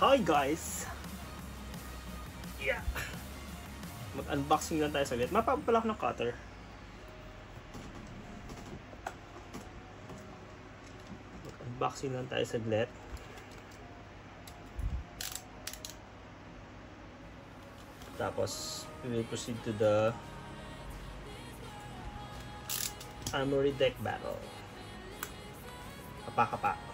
Hi guys! Yeah! Mag-unboxing lang tayo saglit. Mapapala ako ng cutter. Mag-unboxing lang tayo saglit. Tapos, we will proceed to the Armory Deck Battle. Kapa-kapa.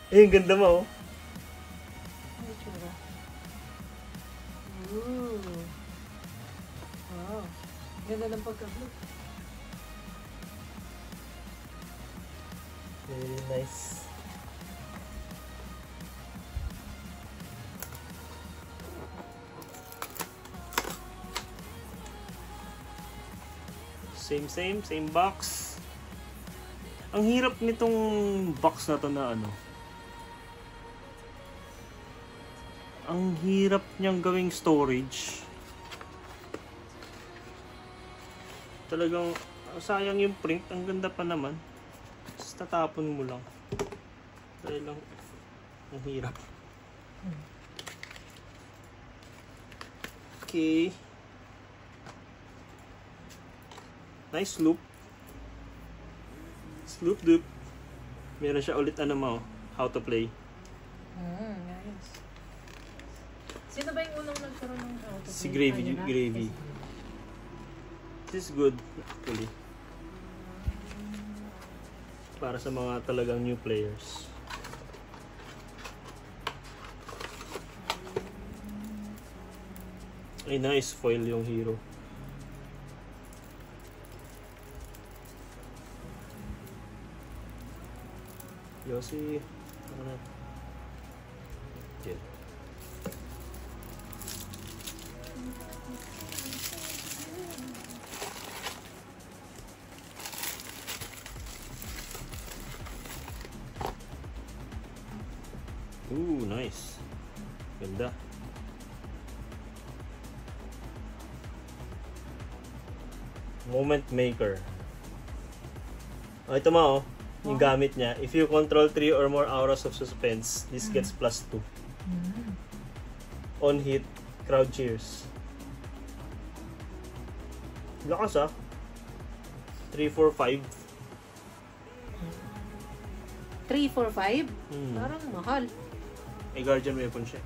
Eh, ang ganda mo, oh. Ay, tsura. Ooh. Wow. Ganda ng pagka-blue. Very nice. Same box. Ang hirap nitong box na to na ano. Ang hirap niyang gawing storage. Talagang sayang yung print. Ang ganda pa naman. Tapos tatapon mo lang. Dahil lang ang hirap. Okay. Nice loop. Loop loop. Meron siya ulit ano mo. How to play. Nice. Sino ba yung unang nagkaroon ng auto? Si Gravy. Gravy. This is good actually. Para sa mga talagang new players. Ay, nice foil yung hero. Yossi. Ano? Okay. Ooh, nice. Ganda. Moment Maker. Oh, ito mo, oh. Yung gamit niya. If you control 3 or more auras of suspense, this gets +2. On hit, crowd cheers. Lakas, ah. 3, 4, 5. 3, 4, 5? Parang mahal. May guardian weapon siya.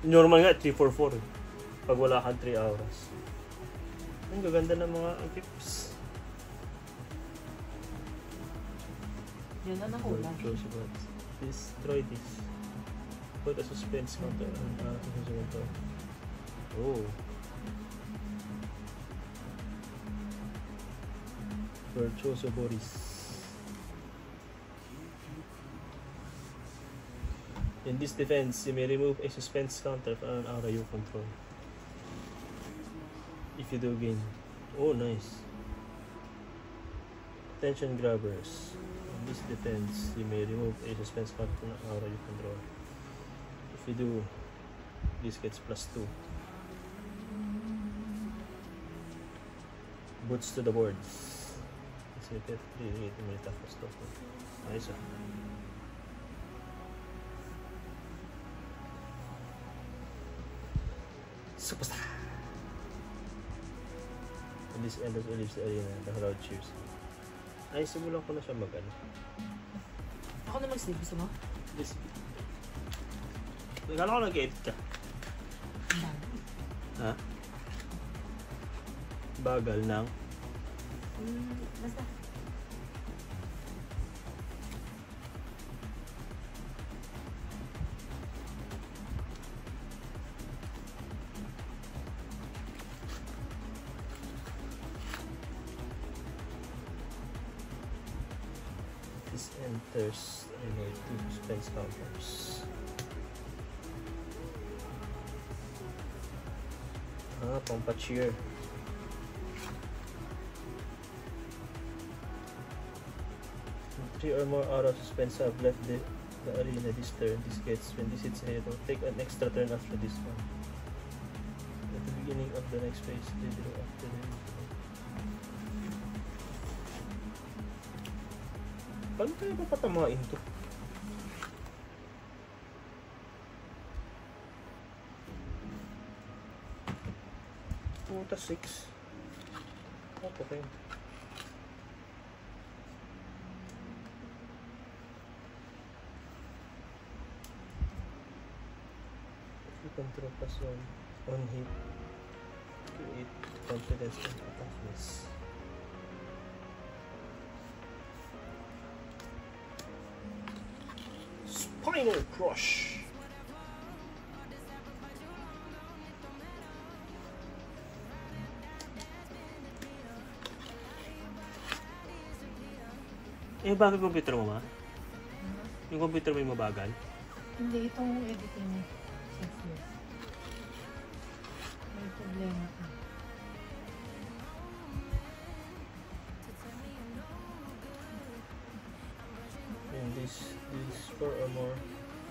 Normal nga, 3, 4, 4. Pag wala kang 3 auras. Ang gaganda ng mga tips. Yun na nakulang. Destroy this. Put a suspense counter on the Oh. Virtuoso Boris. In this defense, you may remove a suspense counter from an aura you control. If you do gain. Oh, nice. Attention grabbers. In this defense, you may remove a suspense counter from an aura you control. If you do, this gets +2. Boots to the boards. Let's make it 3 minutes for stop. Nice. Superstar. And this end leaves the arena. The crowd cheers. Ay, simulan ko na siya mag-ano. Ako na mag-sleep. Gusto mo? This. Nagkala ko nag-edit ka. Ha? Bagal ng? Basta. this enters anyway, 2 suspense counters. Pang-cheer. 3 or more out of suspense have left the arena this turn. This gets, when this hits a hero, take an extra turn after this one. At the beginning of the next phase, they draw after the paano tayo papatamain to? Puta 6. Okay. Control +1 on hit, create confidence and toughness. Spinal Crush. Bakit computer mo ma? Yung computer mo yung mabagal? Hindi, itong editing niya. May problema ka. And these 4 or more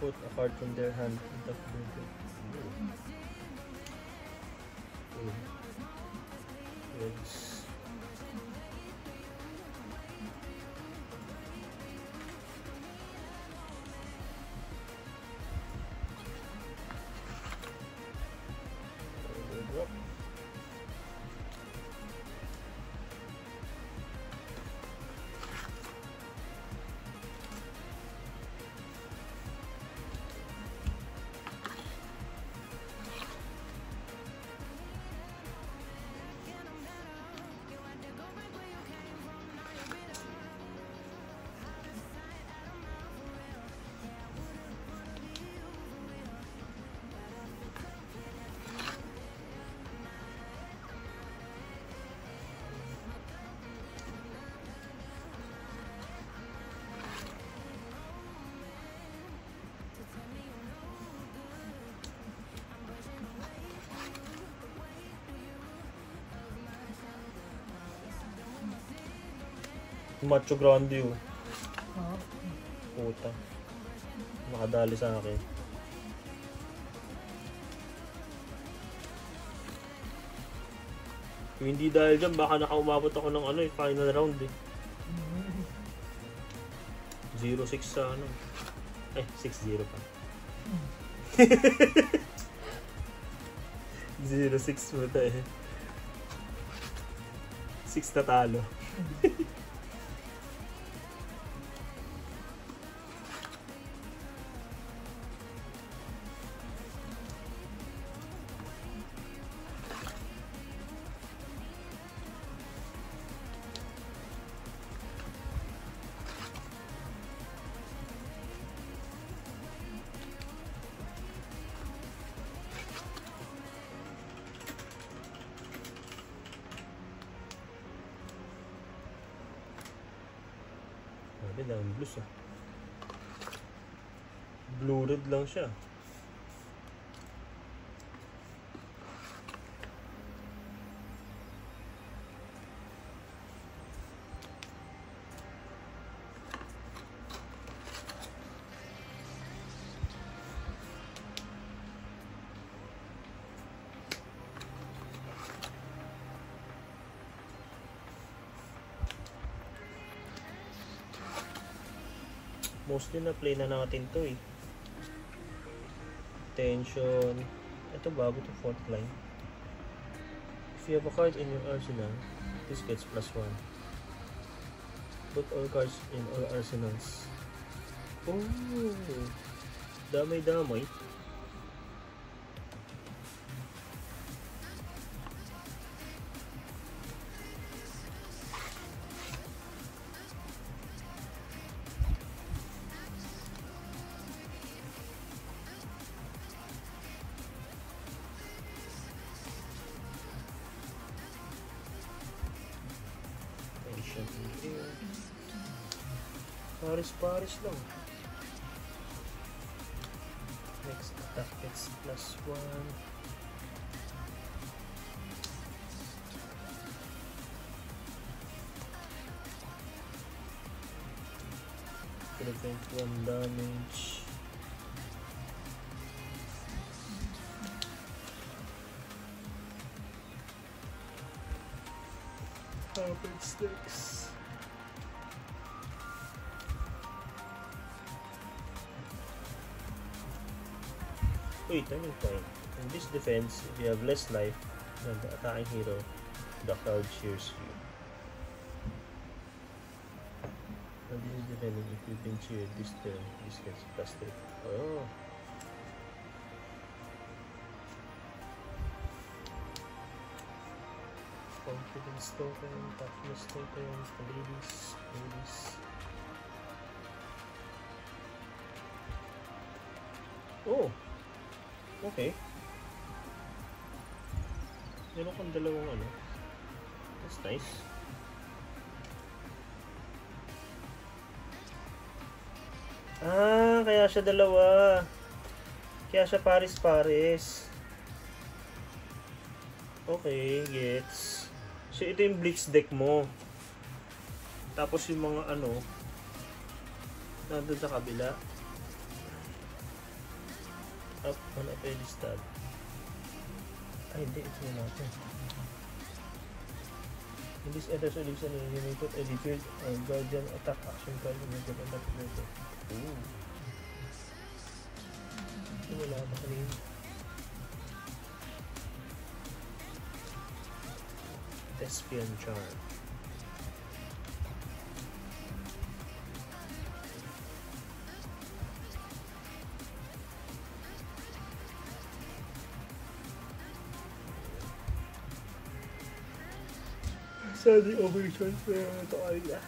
put a card from their hand on top of their deck. Yes. Macho Grande yun. Puta. Nakadali sa akin. Kung hindi dahil dyan, baka nakaumabot ako ng final round eh. 0-6 sa Ay, 6-0 pa. 0-6 mo tayo eh. 6 na talo. Daming blues ah. Blue red lang siya. Mostly na play na natin to eh. Tension. Ito bago to 4th line. If you have a card in your arsenal, this gets +1. Put all cards in all arsenals. Oh, damay-damay. Paris lang. Next attack gets +1. Prevent 1 damage. Happens next. Wait, turning point. In this defense, if you have less life than the attacking hero, the crowd cheers you. And this is defending. If you've been cheered this turn, this gets +3. Oh. Confidence token, toughness tokens, ladies. Oh! Okay. Meron kang dalawang ano. That's nice. Ah, kaya siya dalawa. Kaya siya pares-pares. Okay, gets. So ito yung Blitz deck mo. Tapos yung mga ano, nandun sa kabila. Up on a pedestal. Ay, hindi. Ito na natin. In this enters or leaves an enemy, you may put a defeat or guardian attack action card in your deck and attack later. Ooh. Ito wala pa kanina. Thespian Charm. Sadly overreturn to Arya.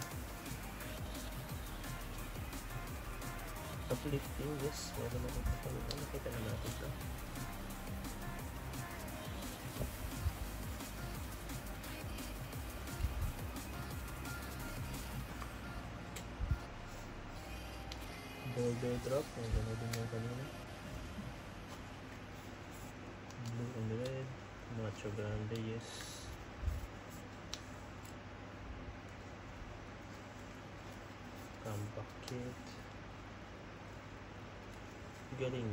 Uplifting, yes. Meron ako kapalitan. Nakita na natin ito. Boulder drop. Ang gano'n din yung kanina. Blue and red. Macho Grande, yes. Comeback kit. Galing.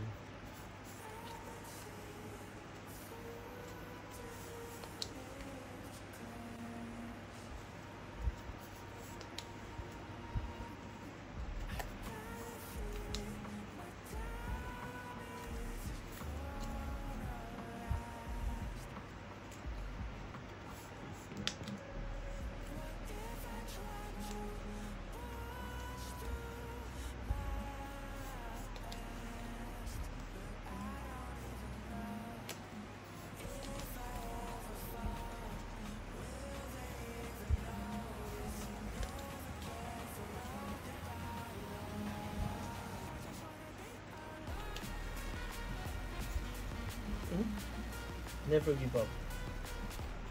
Never give up.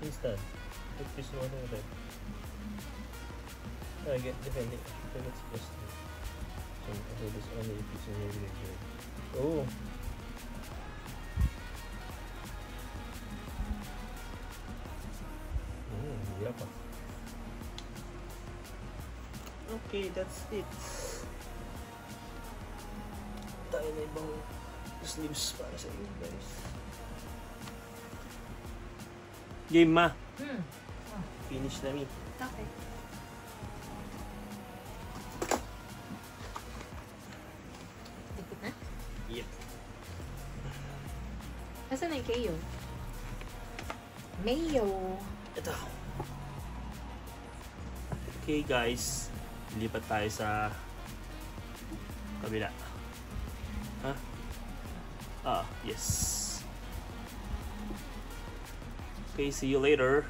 Instant. Put this one over there. I get defending. So let's just do this only if it's in your graveyard. Oh! Yapa. Okay, that's it. Tayo na ibang sleeves para sa inyo guys. Game ma. Finish na mi. Okay. Dikit na? Yep. Nasaan na yung Kayo? Mayo. Ito. Okay guys. Lipat tayo sa kabila. Ha? Ah, yes. Okay, see you later.